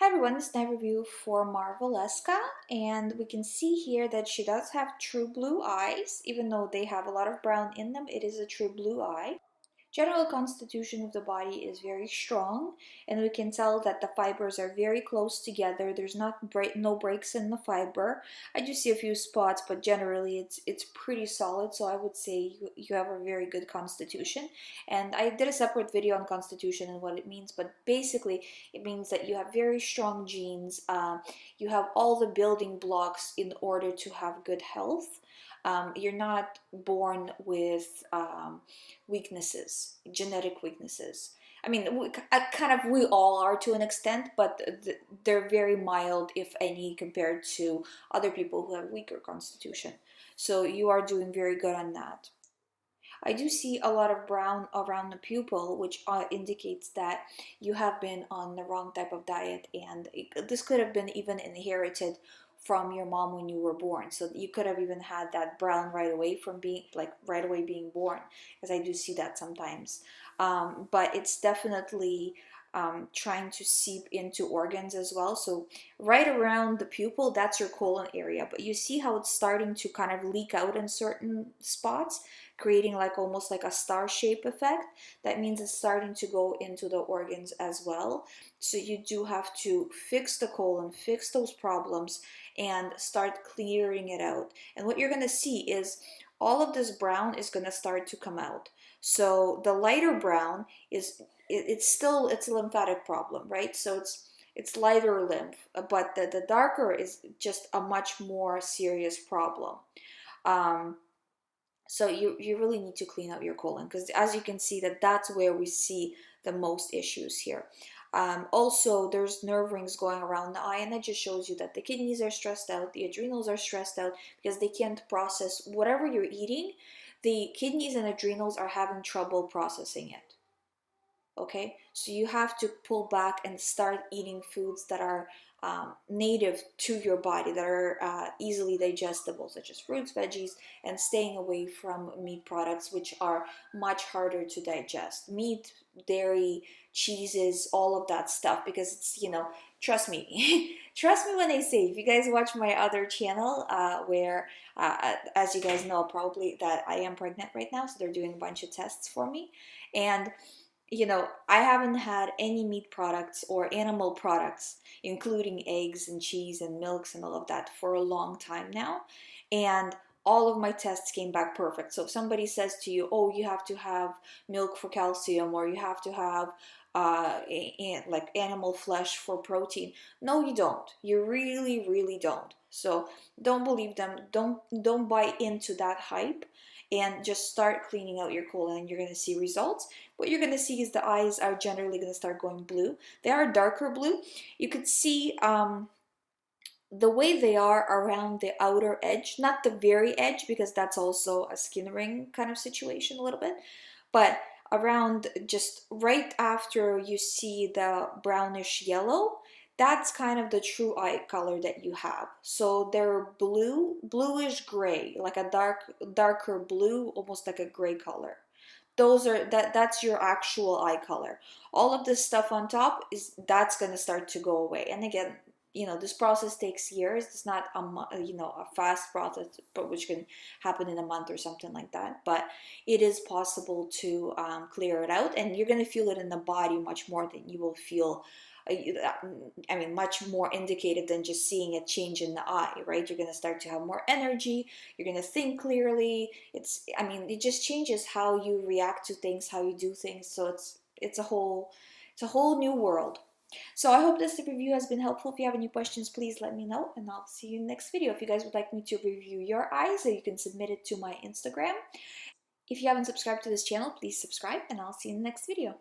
Hi everyone, this is night review for Marveleska, and we can see here that she does have true blue eyes. Even though they have a lot of brown in them, it is a true blue eye. General constitution of the body is very strong, and we can tell that the fibers are very close together. There's no breaks in the fiber. I do see a few spots, but generally it's pretty solid, so I would say you have a very good constitution. And I did a separate video on constitution and what it means, but basically it means that you have very strong genes. You have all the building blocks in order to have good health. You're not born with weaknesses, genetic weaknesses. I mean, we all are to an extent, but they're very mild, if any, compared to other people who have weaker constitution. So you are doing very good on that. I do see a lot of brown around the pupil, which indicates that you have been on the wrong type of diet, and this could have been even inherited from your mom when you were born. So you could have even had that brown right away from being right away being born, because I do see that sometimes. But it's definitely trying to seep into organs as well. So right around the pupil, that's your colon area. But you see how it's starting to kind of leak out in certain spots, creating like almost like a star shape effect. That means it's starting to go into the organs as well. So you do have to fix the colon, fix those problems, and start clearing it out. And what you're going to see is all of this brown is going to start to come out. So the lighter brown is it's a lymphatic problem, right? So it's lighter lymph, but the darker is just a much more serious problem. So you really need to clean up your colon, because as you can see that's where we see the most issues here. Also, there's nerve rings going around the eye, and that just shows you that the kidneys are stressed out, the adrenals are stressed out, because they can't process whatever you're eating. The kidneys and adrenals are having trouble processing it. Okay, so you have to pull back and start eating foods that are native to your body, that are easily digestible, such as fruits, veggies, and staying away from meat products, which are much harder to digest. Meat, dairy, cheeses, all of that stuff, because it's, trust me, trust me when I say, if you guys watch my other channel, where, as you guys know probably, that I am pregnant right now, so they're doing a bunch of tests for me, and I haven't had any meat products or animal products, including eggs and cheese and milks and all of that, for a long time now. And all of my tests came back perfect. So if somebody says to you, oh, you have to have milk for calcium, or you have to have like animal flesh for protein. No, you don't. You really, really don't. So don't believe them. Don't buy into that hype, and just start cleaning out your colon, and you're going to see results. What you're going to see is the eyes are generally going to start going blue. They are darker blue. You could see the way they are around the outer edge, not the very edge, because that's also a skin ring kind of situation a little bit, but around just right after you see the brownish yellow, that's kind of the true eye color that you have. So they're bluish gray, like a darker blue, almost like a gray color. That's your actual eye color. All of this stuff on top that's going to start to go away. And again, this process takes years. It's not a fast process, but which can happen in a month or something like that. But it is possible to clear it out, and you're going to feel it in the body much more than you will feel. Much more indicated than just seeing a change in the eye, right? You're going to start to have more energy. You're going to think clearly. It just changes how you react to things, how you do things. So it's a whole new world. So I hope this review has been helpful. If you have any questions, please let me know, and I'll see you in the next video. If you guys would like me to review your eyes, you can submit it to my Instagram. If you haven't subscribed to this channel, please subscribe, and I'll see you in the next video.